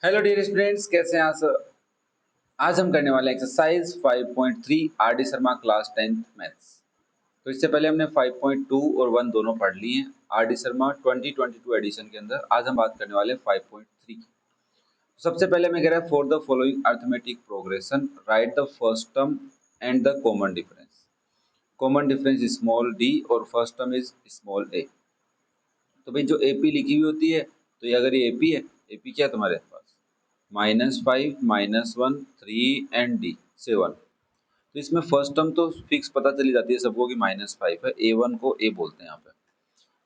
Hello dear students, कैसे हैं आप सब। आज हम करने वाले हैं exercise 5.3 R D Sharma class 10th maths. तो इससे पहले हमने 5.2 और 1 दोनों पढ़ लिए हैं आर डी शर्मा 2022 एडिशन के अंदर। आज हम बात करने वाले हैं 5.3 की। सबसे पहले मैं कह रहा है for the following arithmetic progression right the first term and the common difference. Common difference small D और फर्स्ट टर्म इज स्मॉल ए। तो भाई जो एपी लिखी हुई होती है, तो ये अगर ये एपी है, एपी क्या है तुम्हारे पास -5 -1 3 एंड डी 7। तो इसमें फर्स्ट टर्म तो फिक्स पता चली जाती है सबको कि -5 है, A1 को A बोलते हैं यहाँ पे।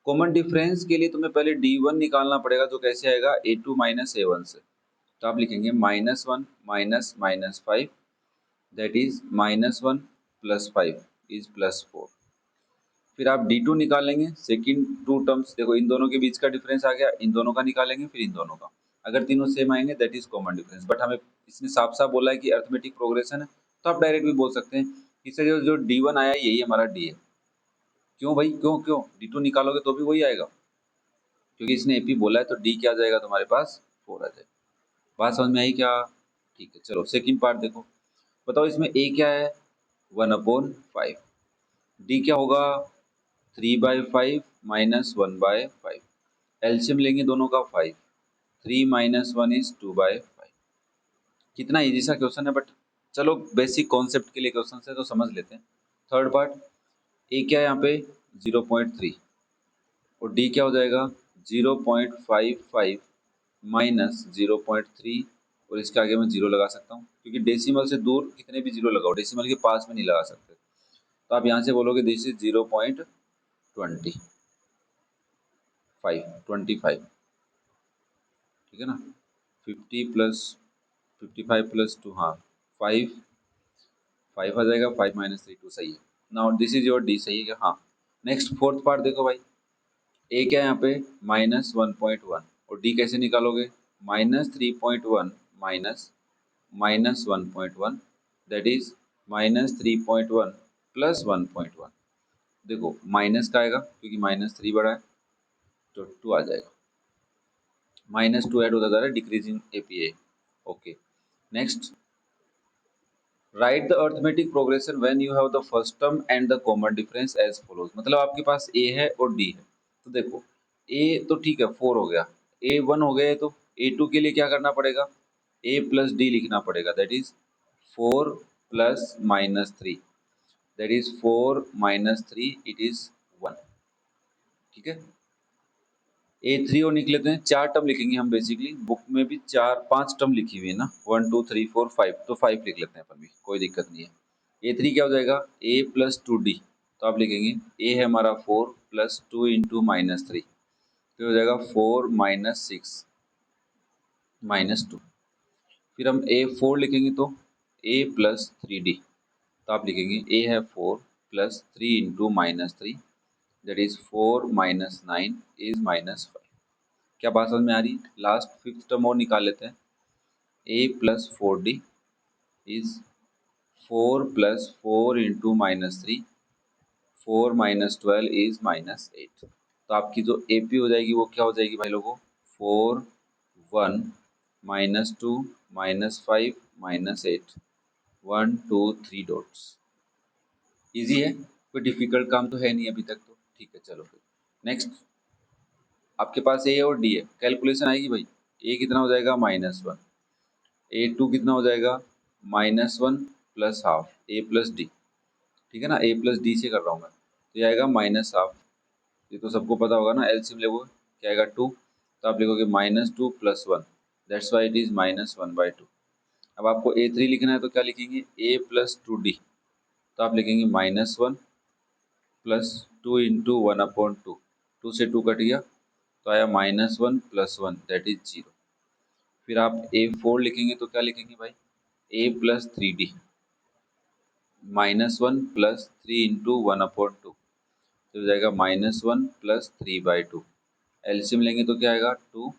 कॉमन डिफरेंस के लिए तुम्हें पहले D1 निकालना पड़ेगा, जो कैसे आएगा A2 - A1 से। तो आप लिखेंगे -1 माइनस -5 दैट इज -1 + 5 इज +4। फिर आप D2 निकालेंगे, सेकंड टू टर्म्स देखो इन दोनों के बीच का डिफरेंस आ गया, इन दोनों का निकालेंगे फिर इन दोनों का। अगर तीनों सेम आएंगे that is common difference. But हमें इसने साफ साफ बोला है कि अर्थमेटिक प्रोग्रेशन है, तो आप डायरेक्ट भी बोल सकते हैं इससे जो D1 आया यही हमारा D है। क्यों भाई, क्यों क्यों D2 निकालोगे तो भी वही आएगा, क्योंकि इसने AP बोला है, तो D क्या आ जाएगा तुम्हारे पास 4 आ जाएगा। बात समझ में आई क्या? ठीक है, चलो सेकंड पार्ट देखो। बताओ इसमें A क्या है 1/5, D क्या होगा 3/5 -1/5। एलसीएम लेंगे दोनों का 5, 3 - 1 इज 2/5। कितना इजी सा क्वेश्चन है, बट चलो बेसिक कॉन्सेप्ट के लिए क्वेश्चन है तो समझ लेते हैं। थर्ड पार्ट, ए क्या है यहाँ पे 0.3 और डी क्या हो जाएगा 0.55 -0.3, और इसके आगे मैं जीरो लगा सकता हूँ क्योंकि डेसिमल से दूर कितने भी जीरो लगाओ, डेसिमल के पास में नहीं लगा सकते। तो आप यहाँ से बोलोगे दिस इज 0.25, ठीक है ना। 50 प्लस 55 प्लस 2, हाँ 5 5 आ जाएगा, 5 - 3 2 सही है। Now this is your D, सही है क्या? हाँ। नेक्स्ट फोर्थ पार्ट देखो भाई, ए क्या है यहाँ पे -1.1 और डी कैसे निकालोगे -3.1 माइनस -1.1 दैट इज -3.1 प्लस 1.1। देखो माइनस का आएगा क्योंकि -3 बड़ा है, तो 2 आ जाएगा। -2 ऐड होता जा रहा है, decreasing AP. Okay, next write the arithmetic progression when you have the first term and the common difference as follows. मतलब आपके पास ए है और डी है, तो देखो ए तो ठीक है 4 हो गया, A1 हो गया, तो A2 के लिए क्या करना पड़ेगा A प्लस डी लिखना पड़ेगा, that is 4 plus -3 that is 4 - 3 it is 1। ठीक है, A3 और निकल लेते हैं, 4 टर्म लिखेंगे हम। बेसिकली बुक में भी 4 5 टर्म लिखी हुई है ना, 1 2 3 4 5, तो 5 लिख लेते हैं अपन भी, कोई दिक्कत नहीं है। A3 क्या हो जाएगा A प्लस 2D, तो आप लिखेंगे A है हमारा 4 प्लस 2 इंटू -3, तो हो जाएगा 4 - 6 -2। फिर हम A4 लिखेंगे तो A प्लस 3D, तो आप लिखेंगे A है 4 plus 3 into -3 that is 4 - 9 is -5। क्या बात समझ में आ रही? लास्ट फिफ्थ टर्म और निकाल लेते हैं। A plus 4D is 4 plus 4 into -3, 4 - 12 is -8। तो आपकी जो AP हो जाएगी वो क्या हो जाएगी भाई लोगों 4 1 -2 -5 -8 1 2 3 डॉट्स। इजी है, कोई डिफिकल्ट काम तो है नहीं अभी तक, तो ठीक है। चलो फिर नेक्स्ट, आपके पास A और D है, कैलकुलेशन आएगी भाई। A कितना हो जाएगा -1, A2 कितना हो जाएगा -1 plus half A plus D, ठीक है ना, A प्लस डी से कर रहा हूँ मैं, तो ये आएगा -हाफ। ये तो सबको पता होगा ना, एलसीएम लोगे क्या आएगा 2, तो आप लिखोगे -2 + 1 दैट्स वाई इट इज -1/2। अब आपको A3 लिखना है तो क्या लिखेंगे A प्लस 2D, तो आप लिखेंगे -1 प्लस 2 इंटू 1/2, 2 से 2 कट गया तो आया -1 + 1 दैट इज 0। फिर आप A4 लिखेंगे तो क्या लिखेंगे भाई A plus 3D -1 plus 3 into 1/2, तो हो जाएगा -1 प्लस 3/2। एलसीएम लेंगे तो क्या आएगा 2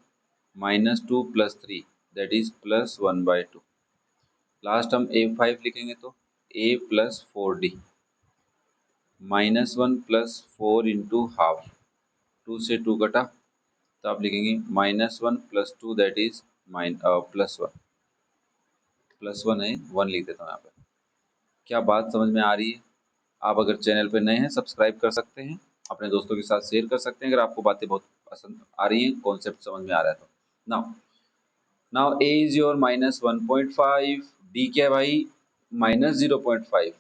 -2 + 3 दैट इज +1/2। लास्ट हम A5 लिखेंगे तो A plus 4D -1 plus 4 into half, 2 से 2 कटा तो आप लिखेंगे -1 + 2 दैट इज +1 है, 1 लिख देता हूँ यहाँ पे। क्या बात समझ में आ रही है? आप अगर चैनल पे नए हैं सब्सक्राइब कर सकते हैं, अपने दोस्तों के साथ शेयर कर सकते हैं अगर आपको बातें बहुत पसंद आ रही हैं, कॉन्सेप्ट समझ में आ रहा है तो। Now now A is your -1.5, D क्या है भाई? -0.5।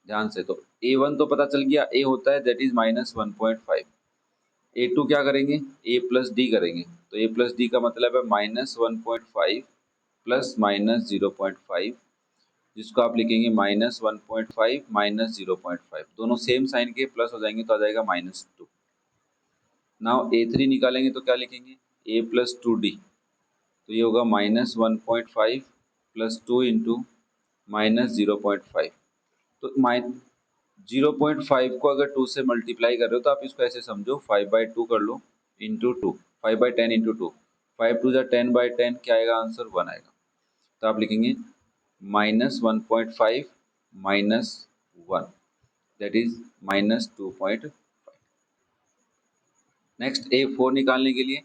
ध्यान से, तो A1 तो पता चल गया, A होता है दैट इज -1.5। A2 क्या करेंगे? A प्लस डी करेंगे, तो A प्लस डी का मतलब है -1.5 प्लस -0.5, जिसको आप लिखेंगे -1.5 -0.5, दोनों सेम साइन के प्लस हो जाएंगे तो आ जाएगा -2। नाउ A3 निकालेंगे तो क्या लिखेंगे? A प्लस 2D, तो ये होगा -1.5 प्लस 2 इंटू -0.5। तो 0.5 को अगर 2 से मल्टीप्लाई कर रहे हो तो आप इसको ऐसे समझो, 5/2 कर लो इंटू 2, 5/10 इंटू 2, 5 2 जा 10/10, क्या आएगा आंसर? 1 आएगा। तो आप लिखेंगे -1.5 -1, दैट इज -2.5। नेक्स्ट A4 निकालने के लिए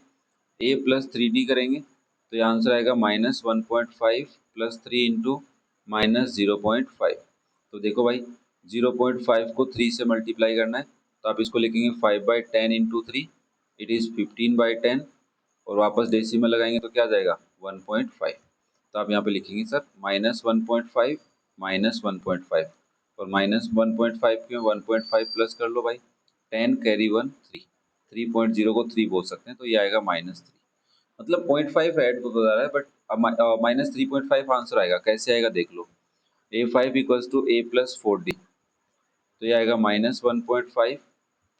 A प्लस 3D करेंगे तो ये आंसर आएगा -1.5 प्लस 3 इंटू -0.5। तो देखो भाई, 0.5 को 3 से मल्टीप्लाई करना है तो आप इसको लिखेंगे 5/10 इंटू 3, इट इज़ 15/10, और वापस डेसिमल लगाएंगे तो क्या आ जाएगा? 1.5। तो आप यहाँ पे लिखेंगे सर -1.5 -1.5, और -1.5 के 1.5 प्लस कर लो भाई, 10 कैरी 1 3, 3.0 को 3 बोल सकते हैं, तो ये आएगा -3। मतलब 0.5 ऐड तो जा रहा है, बट अब -3.5 आंसर आएगा। कैसे आएगा देख लो, A5 equals to A plus 4D, तो ये आएगा -1.5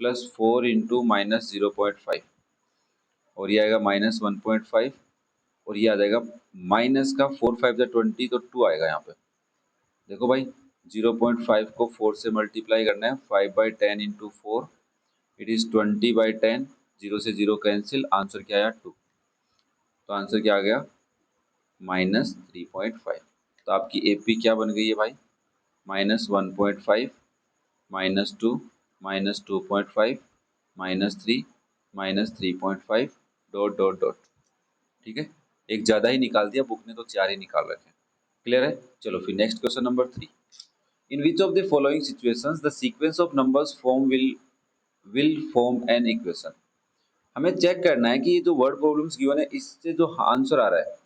प्लस 4 इंटू -0.5, और ये आएगा -1.5, और ये आ जाएगा माइनस का 4 5 जा 20, तो 2 आएगा यहाँ पे। देखो भाई, 0.5 को 4 से मल्टीप्लाई करना है, 5/10 इंटू 4, इट इज़ 20/10, 0 से 0 कैंसिल, आंसर क्या आया? 2। तो आंसर क्या आ गया? -3.5। तो आपकी AP क्या बन गई है भाई? -1.5 -2 -2.5 -3 -3.5 डॉट डॉट डॉट। ठीक है, एक ज़्यादा ही निकाल दिया, बुक ने तो 4 ही निकाल रखे हैं। क्लियर है? चलो फिर next question number 3। In which of the following situations the sequence of numbers form will form an equation. हमें चेक करना है कि ये जो वर्ड प्रॉब्लम्स गिवन है इससे जो आंसर आ रहा है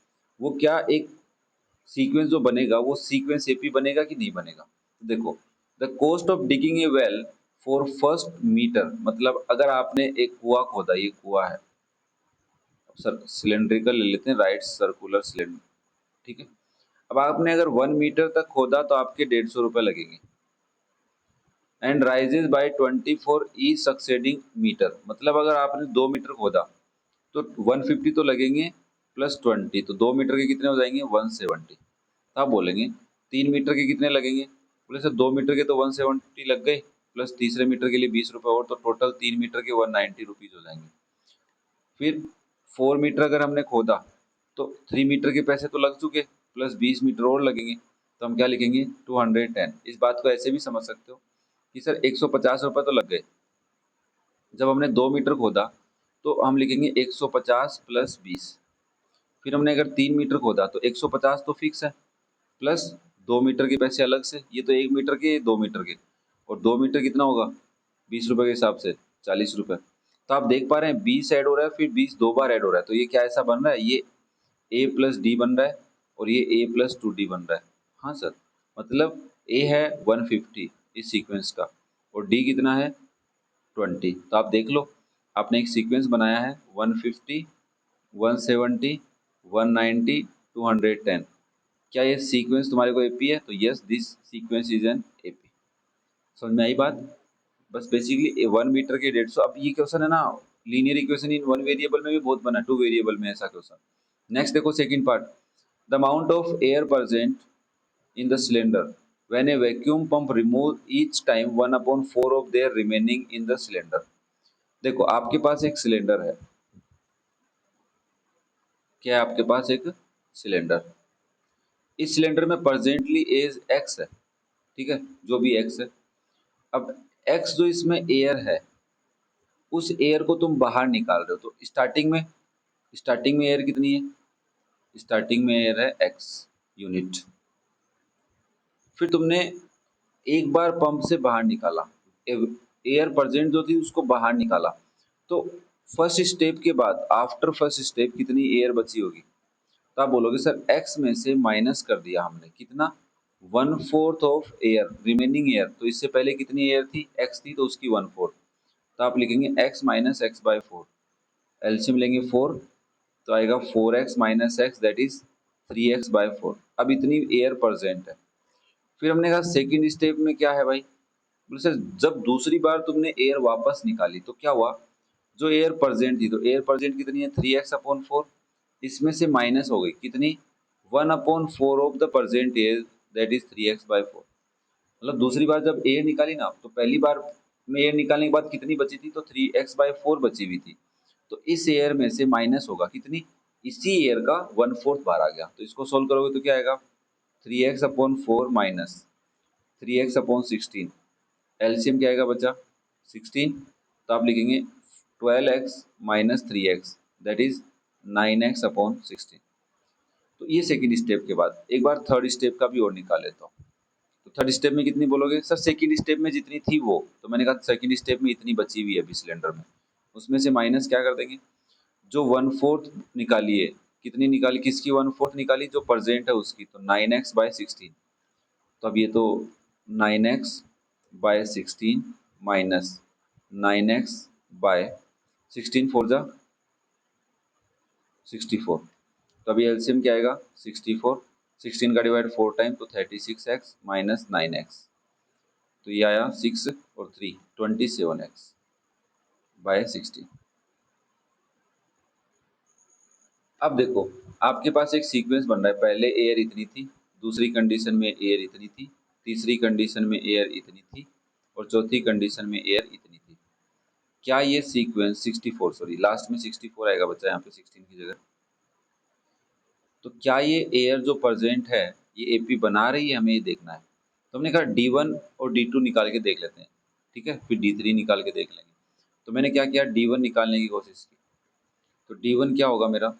वो क्या एक सीक्वेंस जो बनेगा वो सीक्वेंस एपी बनेगा कि नहीं बनेगा। देखो, the cost of digging a well for first metre, मतलब अगर आपने एक कुआं खोदा, ये कुआं है, सर सिलेंड्रिकल ले लेते हैं, राइट सर्कुलर सिलेंडर, ठीक है। अब आपने अगर 1 मीटर तक खोदा तो आपके 150 रुपये लगेंगे, एंड राइजेज बाय 24 ई सक्सेडिंग मीटर, मतलब अगर आपने 2 मीटर खोदा तो 150 तो लगेंगे प्लस 20, तो 2 मीटर के कितने हो जाएंगे? 170। तो आप बोलेंगे 3 मीटर के कितने लगेंगे? बोले सर 2 मीटर के तो 170 लग गए, प्लस तीसरे मीटर के लिए 20 रुपये और, तो टोटल 3 मीटर के 190 रुपीज हो जाएंगे। फिर 4 मीटर अगर हमने खोदा तो 3 मीटर के पैसे तो लग चुके, प्लस 20 मीटर और लगेंगे, तो हम क्या लिखेंगे? 210। इस बात को ऐसे भी समझ सकते हो कि सर 150 रुपये तो लग गए। जब हमने 2 मीटर खोदा तो हम लिखेंगे 150 प्लस 20। फिर हमने अगर 3 मीटर खोदा तो 150 तो फिक्स है, प्लस 2 मीटर के पैसे अलग से, ये तो 1 मीटर के 2 मीटर के, और 2 मीटर कितना होगा 20 रुपये के हिसाब से 40 रुपये। तो आप देख पा रहे हैं 20 ऐड हो रहा है, फिर 20 दो बार ऐड हो रहा है, तो ये क्या ऐसा बन रहा है? ये A प्लस डी बन रहा है और ये A प्लस 2D बन रहा है। हाँ सर, मतलब A है 150 इस सीक्वेंस का, और D कितना है 20। तो आप देख लो, आपने एक सीक्वेंस बनाया है 150 170 190 210। क्या ये सीक्वेंस तुम्हारे को एपी है? तो yes, this sequence is an AP. समझ में आई बात? बस बेसिकली 1 मीटर के 150। अब ये क्वेश्चन है ना, लीनियर इक्वेशन इन 1 वेरिएबल में भी बहुत बना, 2 वेरिएबल में ऐसा क्वेश्चन। नेक्स्ट देखो second part, the amount of air present in the cylinder when A vacuum pump remove each time 1/4 of their remaining in the cylinder. देखो आपके पास एक सिलेंडर है, क्या है आपके पास? एक सिलेंडर। इस सिलेंडर में प्रेजेंटली एज एक्स है, ठीक है, जो भी एक्स है। अब एक्स जो इसमें एयर है, उस एयर को तुम बाहर निकाल रहे हो, तो स्टार्टिंग में एयर कितनी है? स्टार्टिंग में एयर है x यूनिट। फिर तुमने एक बार पंप से बाहर निकाला, एयर प्रेजेंट जो थी उसको बाहर निकाला, तो फर्स्ट स्टेप के बाद आफ्टर फर्स्ट स्टेप कितनी एयर बची होगी? तो आप बोलोगे सर x में से माइनस कर दिया हमने कितना, 1/4 ऑफ एयर, रिमेनिंग एयर। तो इससे पहले कितनी एयर थी, x थी, तो उसकी 1/4। तो आप लिखेंगे x minus x by 4, LCM लेंगे 4, तो आएगा 4x minus x that is 3x by 4। अब इतनी एयर प्रेजेंट है। फिर हमने कहा सेकंड स्टेप में क्या है भाई, बोले सर जब दूसरी बार तुमने एयर वापस निकाली तो क्या हुआ, जो एयर प्रेजेंट थी, तो एयर प्रेजेंट कितनी है 3x/4, इसमें से माइनस हो गई कितनी, 1/4 of the present air that is 3x/4। मतलब दूसरी बार जब एयर निकाली ना, तो पहली बार में एयर निकालने के बाद कितनी बची थी, तो 3x/4 बची हुई थी। तो इस एयर में से माइनस होगा कितनी, इसी एयर का 1/4 बाहर आ गया। तो इसको सोल्व करोगे तो क्या आएगा, 3x/4 माइनस 3x/16, एलसीएम क्या आएगा बच्चा 16। तो आप लिखेंगे 12x minus 3x that is 9x/16। तो ये सेकंड स्टेप के बाद एक बार थर्ड स्टेप का भी और निकाल लेता हूँ। तो थर्ड स्टेप में कितनी बोलोगे, सर सेकंड स्टेप में जितनी थी वो, तो मैंने कहा सेकंड स्टेप में इतनी बची हुई है अभी सिलेंडर में, उसमें से माइनस क्या कर देंगे, जो 1/4 निकाली है, कितनी निकाली, किसकी 1/4 निकाली, जो प्रेजेंट है उसकी, तो 9x/16। तो अब ये तो 9x/16 माइनस 9x/16 4 जा 64। तो अभी एलसीएम क्या आएगा 64, 16 का डिवाइड 4 टाइम तो 36x माइनस 9x। तो ये आया 6 और 3 27x/16। अब देखो आपके पास एक सीक्वेंस बन रहा है, पहले एयर इतनी थी, दूसरी कंडीशन में एयर इतनी थी, तीसरी कंडीशन में एयर इतनी थी, और चौथी कंडीशन में एयर इतनी थी। क्या ये सीक्वेंस 64, सॉरी लास्ट में 64 आएगा बच्चा यहाँ पे 16 की जगह, तो क्या ये एयर जो प्रेजेंट है ये एपी बना रही है, हमें ये देखना है। तो हमने कहा D1 और D2 निकाल के देख लेते हैं, ठीक है, फिर D3 निकाल के देख लेंगे। तो मैंने क्या किया, D1 निकालने की कोशिश की। तो D1 क्या होगा मेरा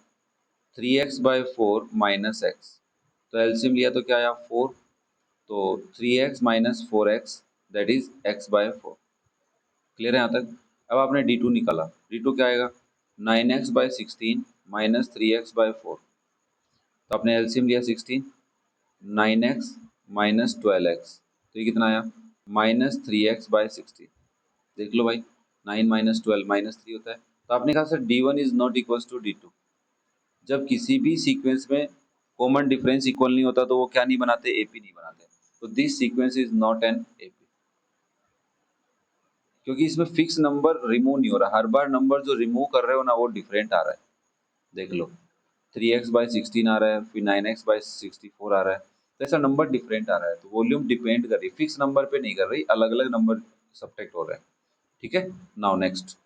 3x/4 माइनस एक्स, तो एलसीएम लिया तो क्या आया 4, तो 3x minus 4x that is x/4। Clear है यहाँ तक। अब आपने D2 निकाला, D2 क्या आएगा 9x/16 माइनस 3x/4, तो आपने एलसीएम लिया 16, 9x माइनस 12x, तो ये कितना आया माइनस 3x/16। देख लो भाई 9 माइनस 12 माइनस 3 होता है। तो आपने कहा sir D1 is not equal to D2, जब किसी भी सीक्वेंस में कॉमन डिफरेंस इक्वल नहीं होता तो वो क्या नहीं बनाते, एपी नहीं बनाते। तो this sequence is not an AP, क्योंकि इसमें फिक्स नंबर रिमूव नहीं हो रहा, हर बार नंबर जो रिमूव कर रहे हो ना वो डिफरेंट आ रहा है। देख लो 3x/16 आ रहा है, फिर 9x/64 आ रहा है, तो ऐसा नंबर डिफरेंट आ रहा है। तो वॉल्यूम डिपेंड कर रही है, फिक्स नंबर पे नहीं कर रही, अलग अलग नंबर सब्ट्रैक्ट हो रहे हैं। ठीक है, now next,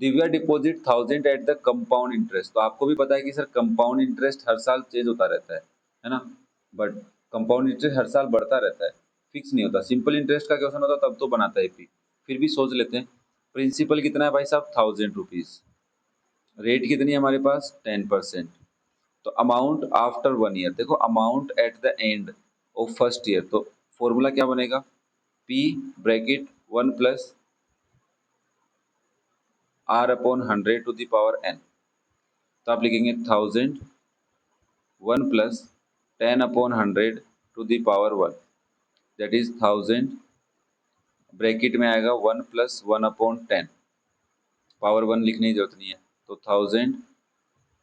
Divya deposit 1000 at the compound interest. तो आपको भी पता है कि सर कंपाउंड इंटरेस्ट हर साल चेंज होता रहता है ना, बट कंपाउंड इंटरेस्ट हर साल बढ़ता रहता है, फिक्स नहीं होता। सिंपल इंटरेस्ट का क्वेश्चन होता तब तो बनाता है एपी, फिर भी सोच लेते हैं। प्रिंसिपल कितना है भाई साहब 1000 रुपीज, रेट कितनी है हमारे पास 10%। तो अमाउंट आफ्टर 1 ईयर, देखो amount at the end of first year, तो फॉर्मूला क्या बनेगा, P bracket 1 plus r/100 to the power n। तो आप लिखेंगे 1000 1 plus 10/100 to the power 1 that is 1000, bracket में आएगा 1 प्लस 1/10, पावर 1 लिखने की जरूरत नहीं है। तो 1000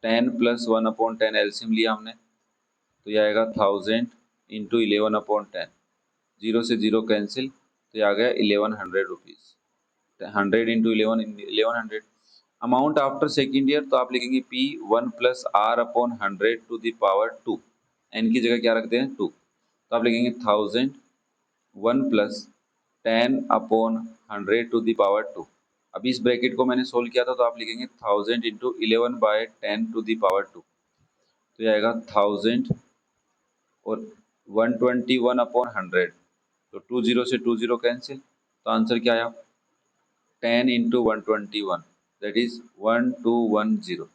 10 प्लस 1/10 एलसीएम लिया हमने, तो ये आएगा 1000 इंटू 11/10, जीरो से जीरो कैंसिल, तो ये आ गया 1100 rupees, 100 into 11 amount after second year, तो आप लिखेंगे P 1 plus r/100 to the power 2, N की जगह क्या रखते हैं 2, तो आप लिखेंगे 1000 1 प्लस 10/100 टू द पावर 2। अभी इस ब्रैकेट को मैंने सोल्व किया था, तो आप लिखेंगे 1000 इंटू 11/10 टू द पावर 2, तो ये आएगा 1000 और 121/100, तो 20 से 20 कैंसिल, तो आंसर क्या आया 10 into 121 that is 1210।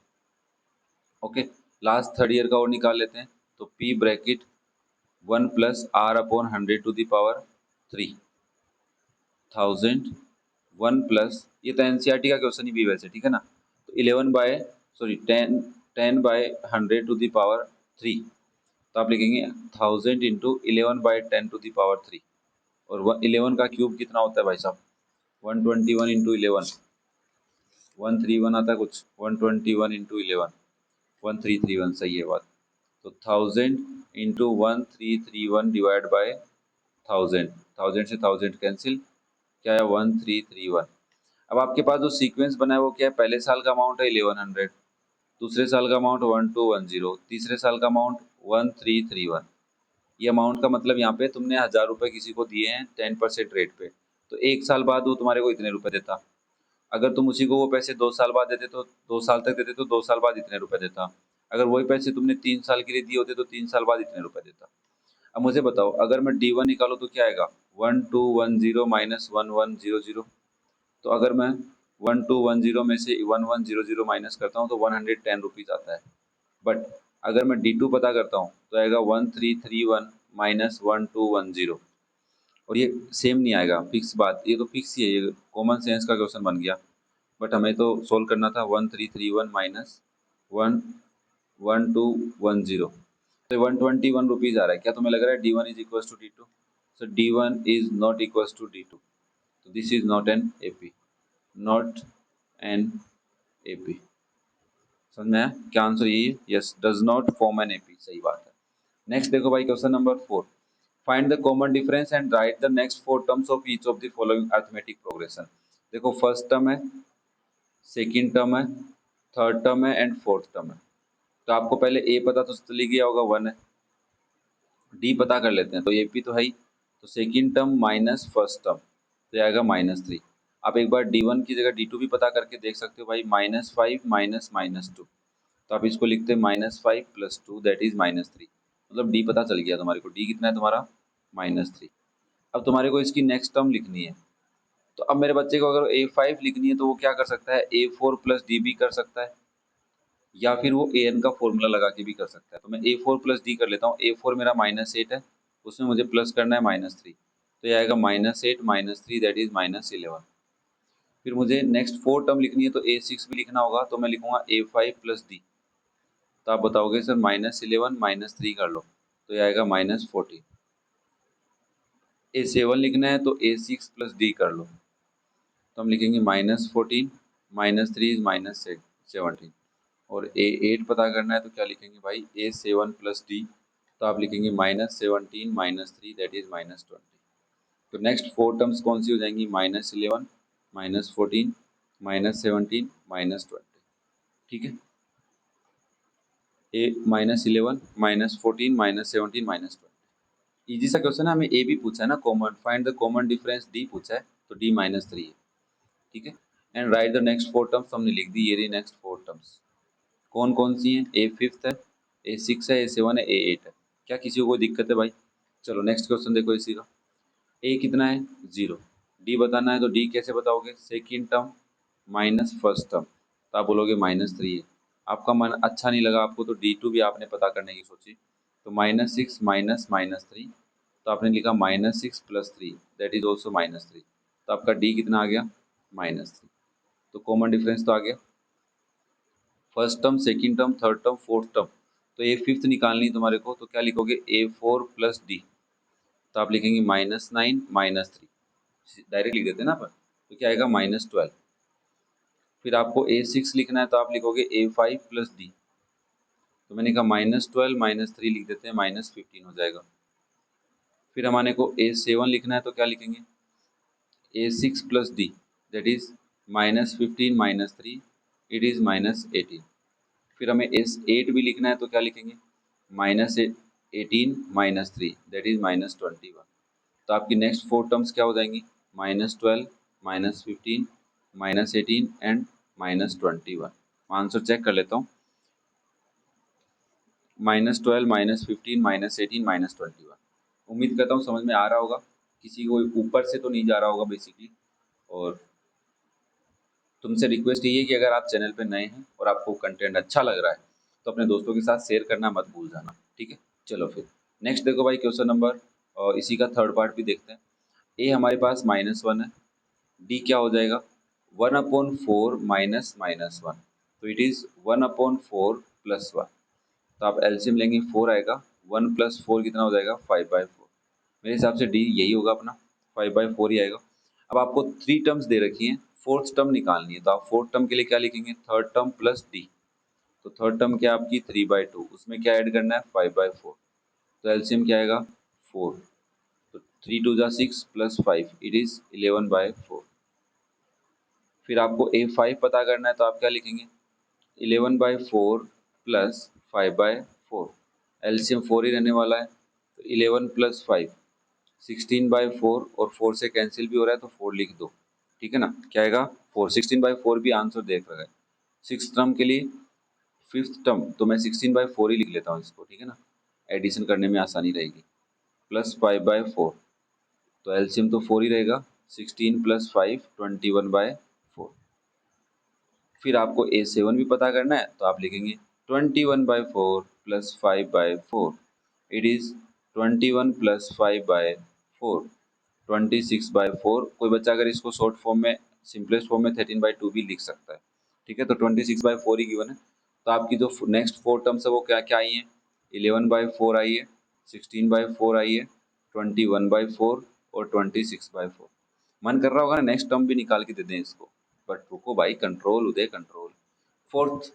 Okay, last third year का और निकाल लेते हैं। तो P bracket 1 plus R upon 100 to the power 3 1000 1 plus, ये तो एनसीईआरटी का क्वेश्चन ही भी वैसे, ठीक है ना। तो 11 by sorry 10 by 100 to the power 3, तो आप लिखेंगे 1000 इंटू 11/10 टू द पावर 3, और 11 का क्यूब कितना होता है भाई साहब, 121 इंटू 11, 131 आता है कुछ, 121 इंटू 11 1331, सही है बात। तो 1000 इंटू 1331 डिवाइड बाय 1000, 1000 से 1000 कैंसिल, क्या है 1331। अब आपके पास जो सीक्वेंस बना है वो क्या है, पहले साल का अमाउंट है 1100, दूसरे साल का अमाउंट 1210, तीसरे साल का अमाउंट 1331। ये अमाउंट का मतलब यहाँ पे तुमने 1000 रुपये किसी को दिए हैं 10% रेट पे, तो एक साल बाद वो तुम्हारे को इतने रुपए देता। अगर तुम उसी को वो पैसे 2 साल बाद देते तो 2 साल तक देते तो 2 साल बाद इतने रुपए देता। अगर वही पैसे तुमने 3 साल के लिए दिए होते तो 3 साल बाद इतने रुपए देता। अब मुझे बताओ, अगर मैं D1 निकालूँ तो क्या आएगा, 1210 माइनस 1100। तो अगर मैं 1210 में से 1100 माइनस करता हूँ तो 110 रुपीज़ आता है। बट अगर मैं D2 पता करता हूँ तो आएगा 1331 माइनस 1210, और ये सेम नहीं आएगा, फिक्स बात, ये तो फिक्स ही है, ये कॉमन सेंस का क्वेश्चन बन गया। बट हमें तो सोल्व करना था 1331 माइनस 11210, तो 121 रुपीज़ आ रहा है। क्या तुम्हें लग रहा है D1 is equal to D2? So D1 is not equal to D2, तो this is not an AP, not an AP। समझ में आया क्या आंसर यही है, yes, does not form an AP, सही बात है। नेक्स्ट देखो भाई, question number 4, find the common difference and write the next 4 terms of each of the following arithmetic progression. देखो फर्स्ट टर्म है, सेकंड टर्म है, थर्ड टर्म है and fourth term है। तो आपको पहले ए पता तो चली गया होगा 1 है, डी पता कर लेते हैं, तो AP तो है ही, तो second term minus first term तो आएगा -3। आप एक बार D1 की जगह D2 भी पता करके देख सकते हो भाई, -5 माइनस -2, तो आप इसको लिखते हैं -5 + 2 दैट इज -3, मतलब डी पता चल गया तुम्हारे को, डी कितना है तुम्हारा -3। अब तुम्हारे को इसकी नेक्स्ट टर्म लिखनी है, तो अब मेरे बच्चे को अगर A5 लिखनी है तो वो क्या कर सकता है, A4 + D भी कर सकता है, या फिर वो an का फॉर्मूला लगा के भी कर सकता है। तो मैं A4 + D कर लेता हूँ, A4 मेरा -8 है, उसमें मुझे प्लस करना है -3, तो ये आएगा -8 -3 दैट इज -11। फिर मुझे नेक्स्ट 4 टर्म लिखनी है तो A6 भी लिखना होगा, तो मैं लिखूंगा A5 + D, तो आप बताओगे सर -11 -3 कर लो, तो ये आएगा -14। A7 लिखना है तो A6 + D कर लो, तो हम लिखेंगे -14 -3 इज -17, और A8 पता करना है तो क्या लिखेंगे भाई, A7 + D, तो आप लिखेंगे -17 -3 दैट इज -20। तो नेक्स्ट 4 टर्म्स कौन सी हो जाएंगी, -11 -14 -17 -20, ठीक है। A -11 -14 -17 -20, इजी सा क्वेश्चन है, हमें ए भी पूछा है ना, common find the common difference D पूछा है, तो D -3 है, ठीक है। And write the next 4 terms, हमने लिख दी, ये रही नेक्स्ट 4 टर्म्स, कौन कौन सी हैं, A5 है, A6 है, A7 है, A8 है। क्या किसी को कोई दिक्कत है भाई? चलो नेक्स्ट क्वेश्चन देखो इसी का, A कितना है 0, D बताना है, तो D कैसे बताओगे, second term minus first term, तो आप बोलोगे -3 है। आपका मन अच्छा नहीं लगा आपको, तो D2 भी आपने पता करने की सोची, तो -6 माइनस -3, तो आपने लिखा -6 + 3 दैट इज ऑल्सो -3, तो आपका D कितना आ गया -3। तो कॉमन डिफरेंस तो आ गया, first term, second term, third term, fourth term, तो ये फिफ्थ निकालनी है तुम्हारे को, तो क्या लिखोगे, A4 + D, तो आप लिखेंगे -9 -3, डायरेक्ट लिख देते हैं ना अपन, तो क्या आएगा -12। फिर आपको A6 लिखना है तो आप लिखोगे A5 + D, तो मैंने कहा -12 -3 लिख देते हैं, -15 हो जाएगा। फिर हमारे को A7 लिखना है तो क्या लिखेंगे, A6 + D that is -15 -3 it is -18। फिर हमें S8 भी लिखना है तो क्या लिखेंगे, -18 -3 दैट इज -21। तो आपकी नेक्स्ट 4 टर्म्स क्या हो जाएंगी, -12 -15 -18 एंड -21। आंसर चेक कर लेता हूँ, -12 -15 -18 -21। उम्मीद करता हूँ समझ में आ रहा होगा, किसी को ऊपर से तो नहीं जा रहा होगा बेसिकली। और तुमसे रिक्वेस्ट यही है कि अगर आप चैनल पे नए हैं और आपको कंटेंट अच्छा लग रहा है तो अपने दोस्तों के साथ शेयर करना मत भूल जाना, ठीक है। चलो फिर नेक्स्ट देखो भाई क्वेश्चन नंबर, और इसी का थर्ड पार्ट भी देखते हैं। ए हमारे पास -1 है, डी क्या हो जाएगा 1/4 माइनस माइनस वन, तो इट इज 1/4 प्लस वन। तो आप एलसीएम लेंगे 4 आएगा, 1 प्लस 4 कितना हो जाएगा 5/4। मेरे हिसाब से डी यही होगा अपना, 5/4 ही आएगा। अब आपको 3 टर्म्स दे रखी हैं, फोर्थ टर्म निकालनी है, तो आप फोर्थ टर्म के लिए क्या लिखेंगे थर्ड टर्म प्लस डी। तो थर्ड टर्म क्या आपकी 3/2, उसमें क्या ऐड करना है 5/4, तो एलसीएम क्या आएगा 4। तो 3 2 जा 6 प्लस 5 इट इज 11/4। फिर आपको A5 पता करना है, तो आप क्या लिखेंगे 11/4 प्लस 5/4, एलसीएम 4 ही रहने वाला है, तो 11 प्लस 5 16/4, और 4 से कैंसिल भी हो रहा है तो 4 लिख दो, ठीक है ना। क्या आएगा 4, 16/4 भी आंसर देख रहा है। सिक्स टर्म के लिए फिफ्थ टर्म तो मैं 16/4 ही लिख लेता हूँ इसको, ठीक है ना, एडिशन करने में आसानी रहेगी। प्लस 5/4, तो एलसीएम तो 4 ही रहेगा, 16 प्लस 5 21/4। फिर आपको A7 भी पता करना है, तो आप लिखेंगे 21/4 प्लस 5/4, इट इज 21 प्लस 5/4 26/4। कोई बच्चा अगर इसको शॉर्ट फॉर्म में सिंपलेस्ट फॉर्म में 13/2 भी लिख सकता है, ठीक है। तो 26/4 ही गिवन है। तो आपकी जो नेक्स्ट 4 टर्म्स है वो क्या क्या आई है 11/4 आई है, 16/4 आई है, 21/4 और 26/4। मन कर रहा होगा ना नेक्स्ट टर्म भी निकाल के दे दें इसको, बट रुको भाई, कंट्रोल उदय कंट्रोल। फोर्थ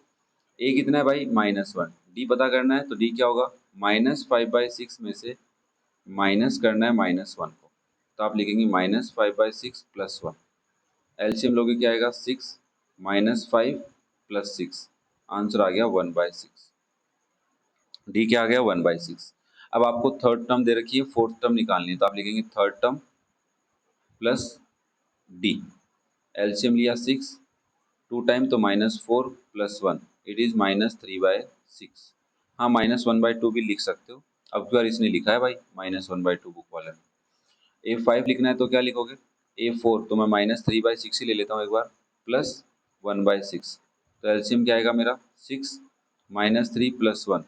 ए कितना है भाई -1, डी पता करना है, तो डी क्या होगा -5/6 में से माइनस करना है -1 को, तो आप लिखेंगे -5/6 प्लस 1। एलसीएम लोगे क्या आएगा 6 -5 प्लस 6, आंसर आ गया 1/6। डी क्या आ गया 1/6। अब आपको थर्ड टर्म दे रखी है, फोर्थ टर्म निकालनी है, तो आप लिखेंगे third term plus D. LCM लिया 6, 2 टाइम तो -4 प्लस 1 इट इज -3/6। हाँ -1/2 भी लिख सकते हो, अब की बार इसने लिखा है भाई -1/2 बुक वाले ने। A5 लिखना है तो क्या लिखोगे A4, तो मैं -3/6 ही ले लेता हूँ एक बार, प्लस 1/6, तो एलसीएम क्या आएगा मेरा 6 -3 प्लस 1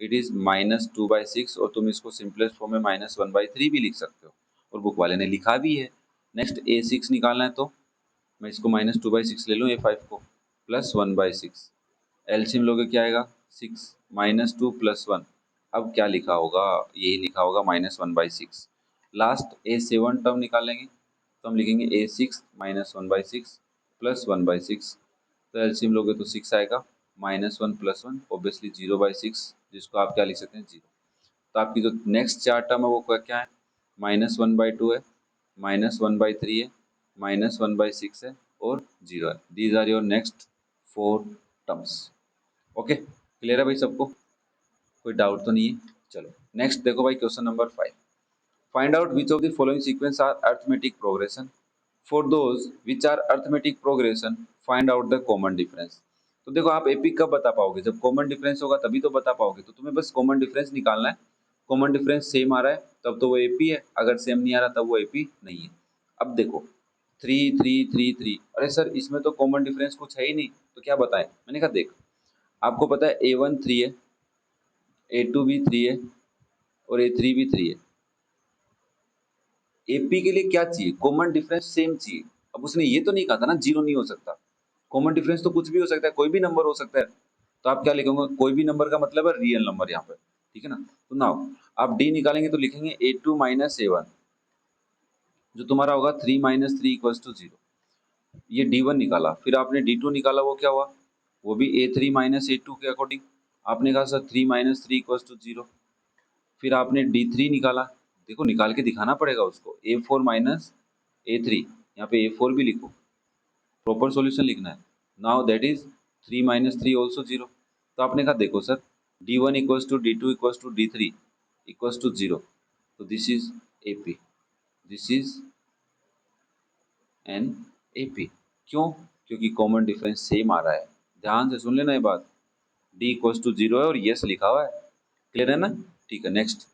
इट इज -2/6, और तुम इसको सिंपलेस्ट फॉर्म में -1/3 भी लिख सकते हो, और बुक वाले ने लिखा भी है। नेक्स्ट A6 निकालना है, तो मैं इसको -2/6 ले लूँ A5 को, प्लस 1/6, एलसीएम लोगे क्या आएगा 6 -2 प्लस 1, अब क्या लिखा होगा यही लिखा होगा -1/6। लास्ट A7 टर्म निकालेंगे, तो हम लिखेंगे A6 -1/6 प्लस 1/6, तो एलसीएम लोगे तो 6 आएगा, -1 प्लस 1 ऑब्वियसली 0/6, जिसको आप क्या लिख सकते हैं 0। तो आपकी जो नेक्स्ट 4 टर्म है वो क्या है -1/2 है, -1/3 है, -1/6 है और 0 है। These are your next 4 terms. Okay, clear है भाई सबको, कोई डाउट तो नहीं है। चलो नेक्स्ट देखो भाई question number 5। Find out which of the following sequence are arithmetic progression, for those which are arithmetic progression find out the common difference. तो देखो आप एपी कब बता पाओगे, जब कॉमन डिफरेंस होगा तभी तो बता पाओगे, तो तुम्हें बस कॉमन डिफरेंस निकालना है। कॉमन डिफरेंस सेम आ रहा है तब तो वो एपी है, अगर सेम नहीं आ रहा तब वो एपी नहीं है। अब देखो 3 3 3 3, अरे सर इसमें तो कॉमन डिफरेंस कुछ है ही नहीं, तो क्या बताएं। मैंने कहा देख, आपको पता है A1 3 है, A2 भी 3 है और A3 भी 3 है। एपी के लिए क्या चाहिए कॉमन डिफरेंस सेम चाहिए। अब उसने ये तो नहीं कहा था ना जीरो नहीं हो सकता, कॉमन डिफरेंस तो कुछ भी हो सकता है, कोई भी नंबर हो सकता है। तो आप क्या लिखेंगे कोई भी नंबर का मतलब है रियल नंबर यहाँ पे, ठीक है ना। तो नाउ आप डी निकालेंगे तो लिखेंगे A2 माइनस A1, जो तुम्हारा होगा 3 माइनस 3 इक्वल टू 0। ये D1 निकाला, फिर आपने D2 निकाला, वो क्या हुआ वो भी A3 माइनस A2 के अकॉर्डिंग। आपने कहा सर 3 माइनस 3 इक्वल टू 0। फिर आपने D3 निकाला, देखो निकाल के दिखाना पड़ेगा उसको, A4 माइनस A3, यहाँ पे A4 भी लिखो, प्रॉपर सॉल्यूशन लिखना है। Now that is 3 minus 3 also 0। तो आपने कहा देखो sir D1 equals to D2 equals to D3 equals to 0, तो this is AP, this is an AP। क्यों, क्योंकि कॉमन डिफरेंस सेम आ रहा है। ध्यान से सुन लेना ये बात, D इक्वल्स टू 0 है और यस लिखा हुआ है, क्लियर है ना। ठीक है next,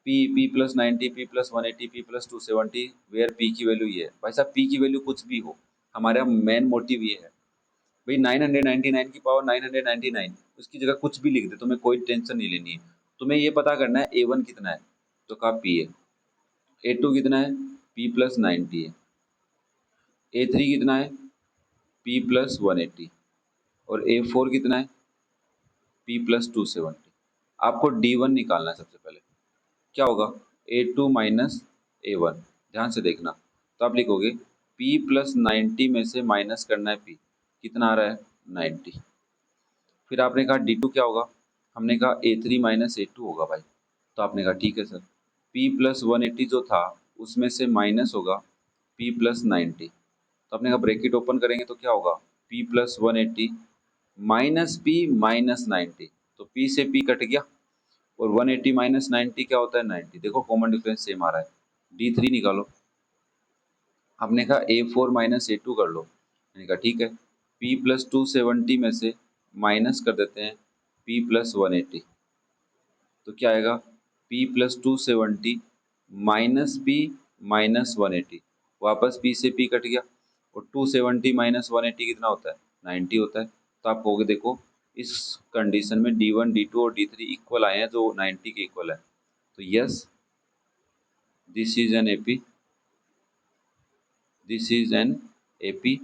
P plus 90 P plus 180 P plus 270 where P की वैल्यू ये है। भाई साहब P की वैल्यू कुछ भी हो, हमारा मेन मोटिव ये है भाई 999 की पावर 999, उसकी जगह कुछ भी लिख दे, तुम्हें कोई टेंशन नहीं लेनी है। तुम्हें ये पता करना है A1 कितना है, तो कहा P है। A2 कितना है, P प्लस 90 है। A3 कितना है, P प्लस 180। और A4 कितना है, P प्लस 270। आपको D1 निकालना है सबसे पहले। क्या होगा, A2 माइनस A1, ध्यान से देखना। तो आप लिखोगे P प्लस 90 में से माइनस करना है P, कितना आ रहा है 90। फिर आपने कहा D2 क्या होगा, हमने कहा A3 माइनस A2 होगा भाई। तो आपने कहा ठीक है सर, P प्लस 180 जो था उसमें से माइनस होगा P प्लस 90। तो आपने कहा ब्रैकेट ओपन करेंगे तो क्या होगा, P plus 180 minus P minus 90। तो P से P कट गया, और 180 माइनस 90 क्या होता है 90। देखो कॉमन डिफरेंस सेम आ रहा है। D3 निकालो। आपने कहा A4 माइनस A2 कर लो। मैंने कहा ठीक है, P प्लस 270 में से माइनस कर देते हैं P प्लस 180। तो क्या आएगा, P plus 270 minus P minus 180। वापस P से P कट गया, और 270 माइनस 180 कितना होता है 90 होता है। तो आप कहोगे देखो इस कंडीशन में D1 D2 और D3 इक्वल आए हैं, जो 90 के इक्वल है। तो yes, this is an AP, this is an AP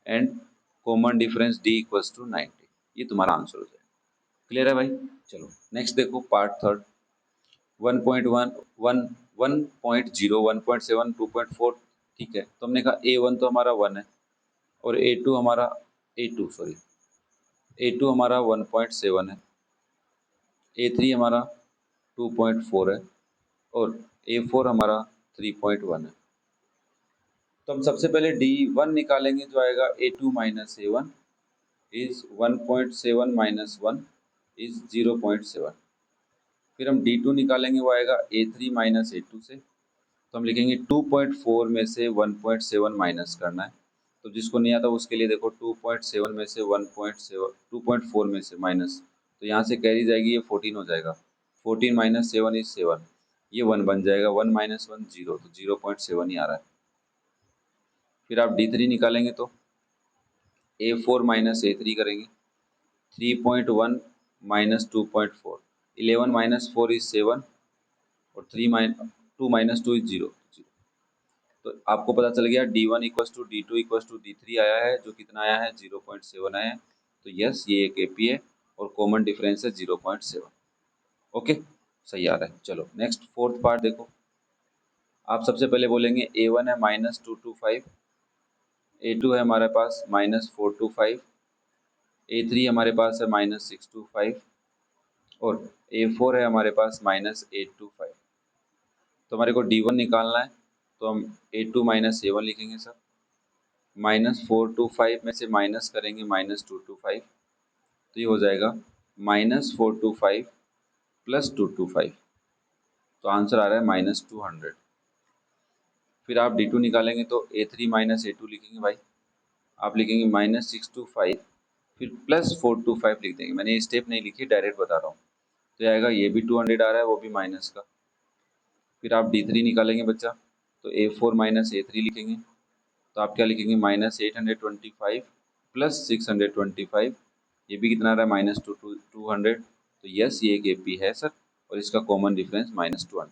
and common difference D equals to 90। ये तुम्हारा आंसर हो जाएगा। क्लियर है भाई। चलो नेक्स्ट देखो, पार्ट थर्ड। 1.1 1 1.0 1.7 2.4। ठीक है, तो हमने कहा A1 तो हमारा 1 है, और A2 हमारा A2 हमारा 1.7 है, A3 हमारा 2.4 है, और A4 हमारा 3.1 है। तो हम सबसे पहले D1 निकालेंगे, जो आएगा A2 minus A1 is 1.7 minus 1 is 0.7। फिर हम D2 निकालेंगे, वो आएगा A3 माइनस A2 से। तो हम लिखेंगे 2.4 में से 1.7 माइनस करना है। तो जिसको नहीं आता उसके लिए देखो, 2.7 में से 1.7 2.4 में से माइनस, तो यहाँ से कैरी जाएगी, ये 14 हो जाएगा। 14 माइनस 7 इज 7, ये 1 बन जाएगा। 1 माइनस 1 0, तो 0.7 ही आ रहा है। फिर आप D3 निकालेंगे तो A4 माइनस A3 करेंगे। 3.1 माइनस 2.4, 11 माइनस 4 इज 7, और 2 माइनस 2 इज 0। तो आपको पता चल गया D1 equals to D2 equals to D3 आया है, जो कितना आया है 0.7 आया है। तो यस, ये एक AP है, और कॉमन डिफरेंस है 0.7। ओके, सही आ रहा है। चलो नेक्स्ट फोर्थ पार्ट देखो। आप सबसे पहले बोलेंगे A1 है -225, A2 है हमारे पास -425, A3 हमारे पास है -625, और A4 है हमारे पास -825। तो हमारे को D1 निकालना है, तो हम A2 माइनस A1 लिखेंगे सर। -425 में से माइनस करेंगे -225, तो ये हो जाएगा -425 प्लस 225। तो आंसर आ रहा है -200। फिर आप D2 निकालेंगे तो A3 माइनस A2 लिखेंगे भाई। आप लिखेंगे -625, फिर प्लस 425 लिख देंगे। मैंने ये स्टेप नहीं लिखी, डायरेक्ट बता रहा हूँ। तो ये आएगा, ये भी 200 आ रहा है, वो भी माइनस का। फिर आप D3 निकालेंगे बच्चा, तो A4 माइनस A3 लिखेंगे। तो आप क्या लिखेंगे, -825 प्लस 625, ये भी कितना आ रहा है -200। तो यस, ये एक AP है सर, और इसका कॉमन डिफरेंस -200।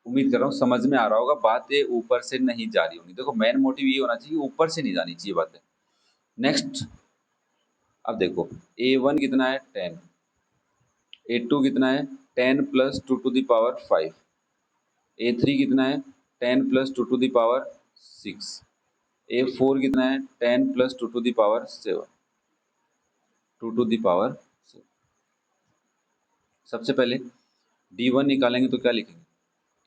उम्मीद कर रहा हूँ समझ में आ रहा होगा, बातें ऊपर से नहीं जा रही होंगी। देखो मेन मोटिव ये होना चाहिए, ऊपर से नहीं जानी चाहिए बातें। नेक्स्ट, अब देखो A1 कितना है 10, A2 कितना है 10 प्लस 2 टू द पावर 5, A3 कितना है 10 प्लस 2 टू द पावर 6, A4 कितना है 10 प्लस 2 to the power 7, 2 to the power 7। सबसे पहले D1 निकालेंगे तो क्या लिखेंगे,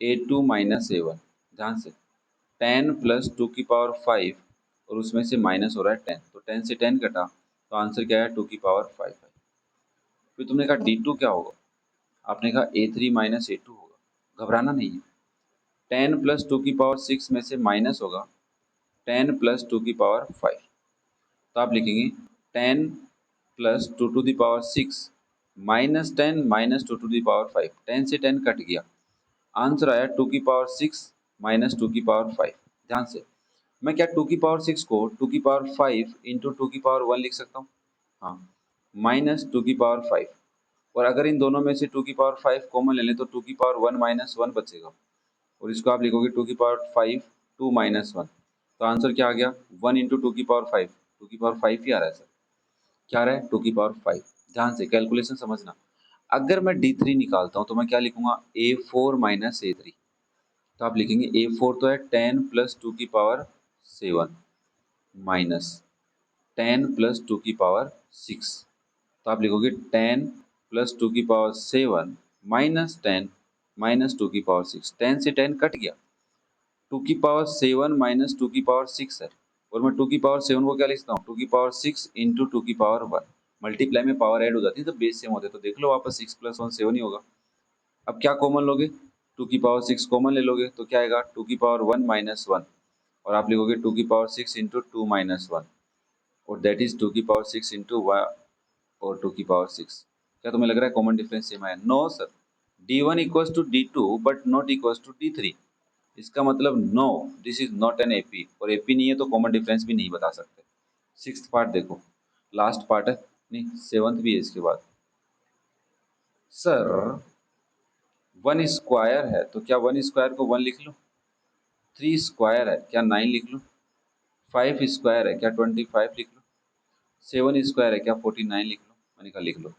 A2 माइनस A1। ध्यान से, 10 प्लस 2 की पावर 5, और उसमें से माइनस हो रहा है 10, तो 10 से 10 कटा, तो आंसर क्या है 2 की पावर 5 है। फिर तुमने कहा D2 क्या होगा, आपने कहा A3 माइनस A2 होगा। घबराना नहीं है, 10 प्लस 2 की पावर 6 में से माइनस होगा 10 प्लस 2 की पावर 5। तो आप लिखेंगे 10 प्लस 2 to the power 6 minus 10 minus 2 to the power 5। 10 से 10 कट गया, आंसर आया 2 की पावर 6 माइनस 2 की पावर 5। ध्यान से, मैं क्या टू की पावर 6 को टू की पावर 5 इंटू टू की पावर 1 लिख सकता हूँ? हाँ, माइनस टू की पावर 5। और अगर इन दोनों में से टू की पावर 5 कॉमन ले लें तो टू की पावर 1 माइनस 1 बचेगा, और इसको आप लिखोगे टू की पावर 5 2 माइनस 1। तो आंसर क्या आ गया? 1 इंटू टू की पावर 5, टू की पावर 5 ही आ रहा है सर। क्या आ रहा है? टू की पावर 5। ध्यान से कैलकुलेशन समझना। अगर मैं D3 निकालता हूँ तो मैं क्या लिखूंगा? A4 minus A3। तो आप लिखेंगे A4 तो है 10 प्लस टू की पावर 7 माइनस 10 प्लस टू की पावर 6। तो आप लिखोगे 10 प्लस टू की पावर 7 माइनस 10 माइनस टू की पावर 6। 10 से 10 कट गया, टू की पावर 7 माइनस टू की पावर 6 है। और मैं टू की पावर 7 को क्या लिखता हूँ? टू की पावर 6 इंटू टू की पावर 1। मल्टीप्लाई में पावर ऐड हो जाती है तो बेस सेम होते हैं, तो देख लो वापस 6 प्लस 1 7 ही होगा। अब क्या कॉमन लोगे? टू की पावर 6 कॉमन ले लोगे तो क्या आएगा? टू की पावर 1 माइनस 1। और आप लिखोगे टू की पावर 6 इंटू टू माइनस 1, और दैट इज टू की पावर 6 इंटू और टू की पावर 6। क्या तुम्हें लग रहा है कॉमन डिफरेंस सेम है? No sir, D1 equals to D2 but not equals to D3। इसका मतलब no, this is not an AP, और एपी नहीं है तो कॉमन डिफरेंस भी नहीं बता सकते। सिक्स्थ पार्ट देखो, लास्ट पार्ट है, नहीं सेवंथ भी है इसके बाद। सर वन स्क्वायर है तो क्या वन स्क्वायर को 1 लिख लो? थ्री स्क्वायर है क्या 9 लिख लो? फाइव स्क्वायर है क्या 25 लिख लो? सेवन स्क्वायर है क्या 49 लिख लो? मैंने कहा लिख लो।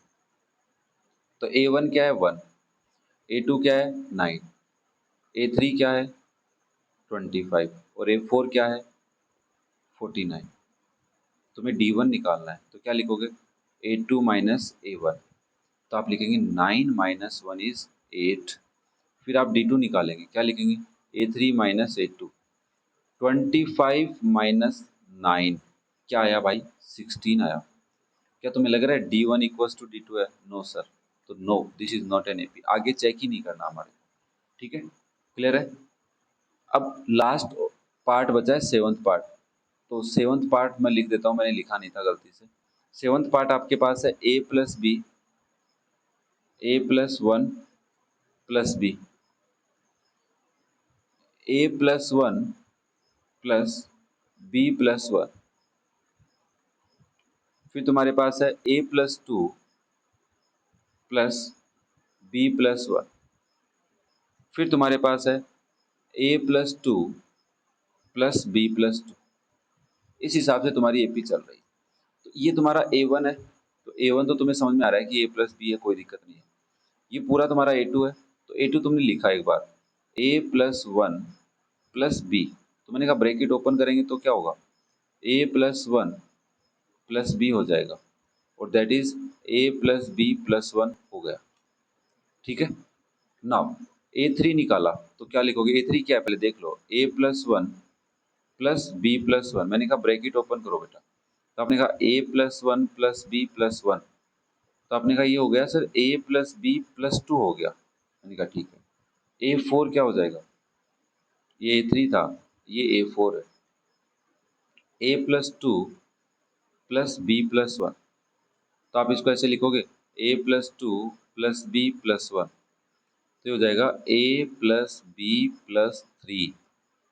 तो A1 क्या है? 1। A2 क्या है? 9। A3 क्या है? 25। और A4 क्या है? 49। तुम्हें D1 निकालना है तो क्या लिखोगे? A2 minus A1। तो आप लिखेंगे 9 माइनस 1 इज 8। फिर आप D2 निकालेंगे, क्या लिखेंगे? A3 minus A2। 25 माइनस 9 क्या आया भाई? 16 आया। क्या तुम्हें लग रहा है D1 इक्वल्स टू D2 है? No sir. तो no, this is not an AP, आगे चेक ही नहीं करना हमारे। ठीक है, क्लियर है? अब लास्ट पार्ट बचा है सेवंथ पार्ट। तो सेवंथ पार्ट मैं लिख देता हूँ, मैंने लिखा नहीं था गलती से। सेवंथ पार्ट आपके पास है A plus B, A plus 1 plus B, A plus 1 plus B plus 1। फिर तुम्हारे पास है A plus 2 plus B plus 1। फिर तुम्हारे पास है A plus 2 plus B plus 2। इस हिसाब से तुम्हारी एपी चल रही है। तो ये तुम्हारा A1 है, तो A1 तो तुम्हें समझ में आ रहा है कि A प्लस बी है, कोई दिक्कत नहीं है। ये पूरा तुम्हारा A2 है, तो A2 तुमने लिखा एक बार, A प्लस 1 प्लस बी। तो मैंने कहा ब्रैकेट ओपन करेंगे तो क्या होगा? A प्लस 1 प्लस बी हो जाएगा, और that is A plus B plus 1 हो गया। ठीक है, नाउ A3 निकाला तो क्या लिखोगे? A3 क्या है पहले देख लो, A plus 1 plus B plus 1। मैंने कहा ब्रैकेट ओपन करो बेटा, तो आपने कहा A plus 1 plus B plus 1। तो आपने कहा ये हो गया sir A plus B plus 2 हो गया। मैंने कहा ठीक है। A4 क्या हो जाएगा? ये A3 था, ये A4 है। A plus 2 plus B plus 1। तो आप इसको ऐसे लिखोगे, A plus 2 plus B plus 1। तो ये हो जाएगा A प्लस बी प्लस 3।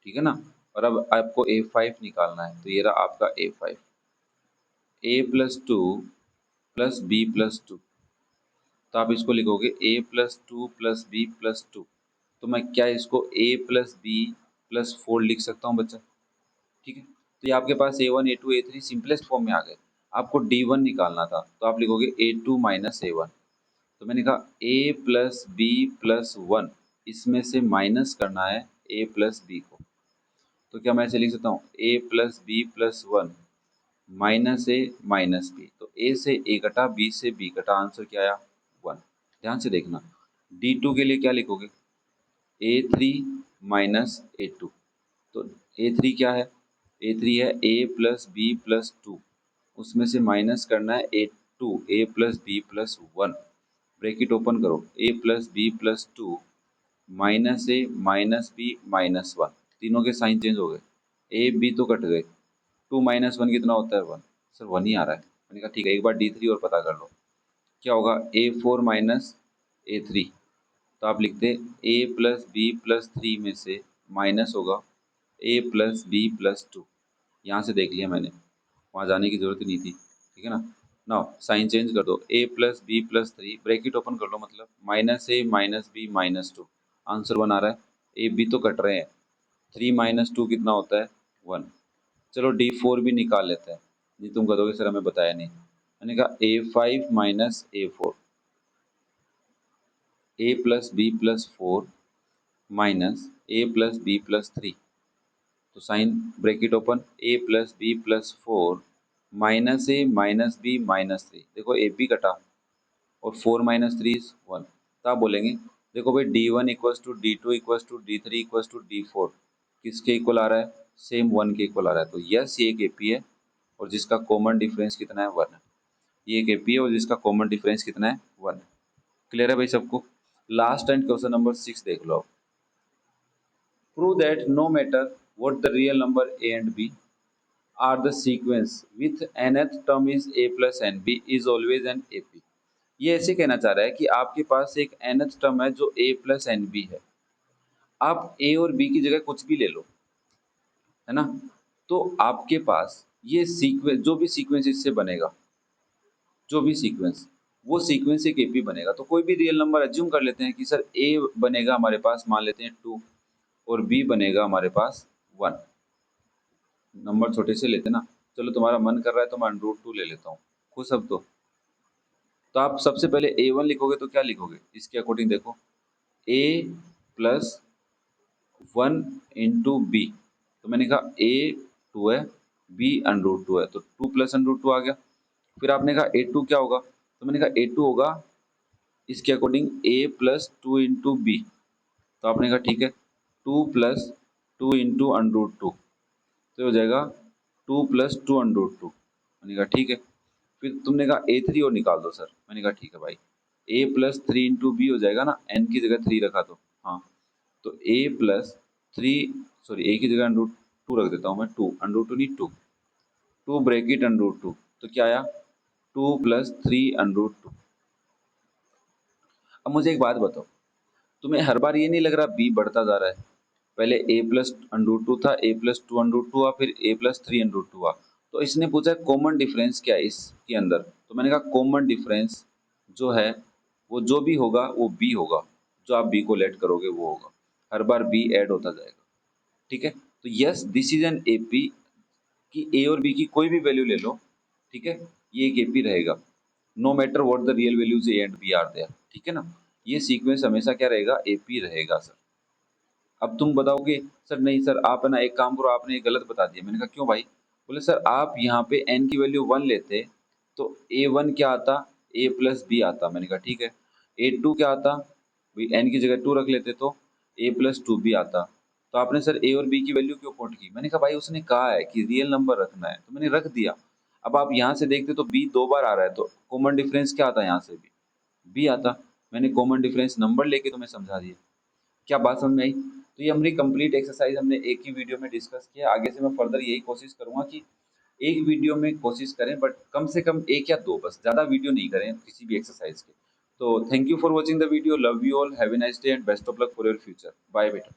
ठीक है ना? और अब आपको A5 निकालना है, तो ये रहा आपका A5। A plus 2 plus B plus 2। तो आप इसको लिखोगे A plus 2 plus B plus 2। तो मैं क्या इसको A प्लस बी प्लस 4 लिख सकता हूँ बच्चा? ठीक है, तो ये आपके पास A1 A2 A3 simplest form में आ गए। आपको D1 निकालना था तो आप लिखोगे A2 माइनस A1। तो मैंने कहा A प्लस बी प्लस 1, इसमें से माइनस करना है A प्लस बी को। तो क्या मैं ऐसे लिख सकता हूँ A plus B plus 1 minus A minus B. तो ए से ए कटा, बी से बी कटा, आंसर क्या आया? 1। ध्यान से देखना, D2 के लिए क्या लिखोगे? A3 minus A2। तो A3 क्या है? A3 है A प्लस बी प्लस 2, उसमें से माइनस करना है A2 A plus B plus 1। Bracket open करो, A plus B plus 2 minus A minus B minus 1। तीनों के साइन चेंज हो गए, ए बी तो कट गए। 2 माइनस 1 कितना होता है? 1। सर 1 ही आ रहा है। मैंने कहा ठीक है, एक बार D3 और पता कर लो क्या होगा। A4 minus A3। तो आप लिखते A प्लस बी प्लस 3 में से माइनस होगा ए प्लस बी प्लस टू, यहाँ से देख लिया मैंने, वहाँ जाने की जरूरत ही नहीं थी, ठीक है ना। नाउ साइन चेंज कर दो, A plus B plus three, bracket open कर लो, मतलब minus A minus B minus two, answer 1 आ रहा है। ए बी तो कट रहे हैं, 3 माइनस टू कितना होता है 1। चलो D4 भी निकाल लेते हैं। नहीं तुम कहोगे सर हमें बताया नहीं, मैंने कहा A5 minus A4, A plus B plus four minus A plus B plus three, तो sign bracket open, A plus B plus four minus A minus B minus three, देखो ए बी कटा और 4 - 3 = 1, तो आप बोलेंगे देखो भाई D1 equals to D2 equals to D3 equals to D4 किसके इक्वल आ रहा है, सेम 1 के इक्वल आ रहा है, तो यस ये एक एपी है और जिसका कॉमन डिफरेंस कितना है 1 है। ये एक एपी है और जिसका कॉमन डिफरेंस कितना है 1 है। क्लियर है भाई सबको। लास्ट एंड क्वेश्चन नंबर 6 देख लो। Prove that no matter what the real number a and b are, the sequence with nth term is a plus nb is always an ap। ये ऐसे कहना चाह रहा है कि आपके पास एक nth टर्म है जो a प्लस एन बी है, आप a और b की जगह कुछ भी ले लो, है ना, तो आपके पास ये सीक्वेंस, जो भी सीक्वेंस इससे बनेगा, जो भी सीक्वेंस, वो सीक्वेंस एक एपी बनेगा। तो कोई भी रियल नंबर एज्यूम कर लेते हैं कि सर a बनेगा हमारे पास, मान लेते हैं 2, और b बनेगा हमारे पास 1, नंबर छोटे से लेते ना। चलो तुम्हारा मन कर रहा है तो मैं √2 ले लेता हूँ, खुश अब तो आप सबसे पहले A1 लिखोगे तो क्या लिखोगे इसके अकॉर्डिंग देखो, a प्लस 1 इंटू बी, तो मैंने कहा A2 है, b √2 है, तो 2 प्लस √2 आ गया। फिर आपने कहा A2 क्या होगा, तो मैंने कहा A2 होगा इसके according a plus 2 into B, तो आपने कहा ठीक है 2 प्लस 2 इंटू √2, तो हो जाएगा 2 प्लस 2 √2, मैंने कहा ठीक है। फिर तुमने कहा A3 और निकाल दो सर, मैंने कहा ठीक है भाई, a प्लस 3 इंटू बी हो जाएगा ना, n की जगह 3 रखा तो, हाँ, तो a प्लस 3, सॉरी a की जगह √2 रख देता हूँ मैं, 2 √2 नहीं 2, 2 ब्रैकेट √2, तो क्या आया 2 प्लस 3 √2। अब मुझे एक बात बताओ, तुम्हें हर बार ये नहीं लग रहा b बढ़ता जा रहा है, पहले a प्लस √2 था, a प्लस 2 √2 हुआ, फिर a प्लस 3 √2 हुआ, तो इसने पूछा कॉमन डिफरेंस क्या है इसके अंदर, तो मैंने कहा कॉमन डिफरेंस जो है वो जो भी होगा वो b होगा, जो आप b को लेट करोगे वो होगा, हर बार b ऐड होता जाएगा, ठीक है। तो yes this is an AP, कि a और b की कोई भी वैल्यू ले लो, ठीक है, ये एक एपी रहेगा, no matter what the real values a and b are there, ठीक है ना। ये सीक्वेंस हमेशा क्या रहेगा, एपी रहेगा सर। अब तुम बताओगे सर नहीं सर आप है ना एक काम करो, आपने ये गलत बता दिया, मैंने कहा क्यों भाई, बोले सर आप यहाँ पे n की वैल्यू 1 लेते तो a1 क्या आता, a प्लस बी आता, मैंने कहा ठीक है, a2 क्या आता, भाई n की जगह 2 रख लेते तो a प्लस 2b आता, तो आपने सर a और b की वैल्यू क्यों पुट की, मैंने कहा भाई उसने कहा है कि रियल नंबर रखना है तो मैंने रख दिया। अब आप यहाँ से देखते तो b 2 बार आ रहा है, तो कॉमन डिफरेंस क्या आता है यहाँ से भी b आता, मैंने कॉमन डिफरेंस नंबर लेके तुम्हें समझा दिया। क्या बात समझ में आई। तो ये हमारी कंप्लीट एक्सरसाइज हमने एक ही वीडियो में डिस्कस किया, आगे से मैं फर्दर यही कोशिश करूंगा कि एक वीडियो में कोशिश करें, बट कम से कम एक या दो, बस ज़्यादा वीडियो नहीं करें किसी भी एक्सरसाइज के। तो thank you for watching the video, love you all, have a nice day and best of luck for your future, bye बेटा।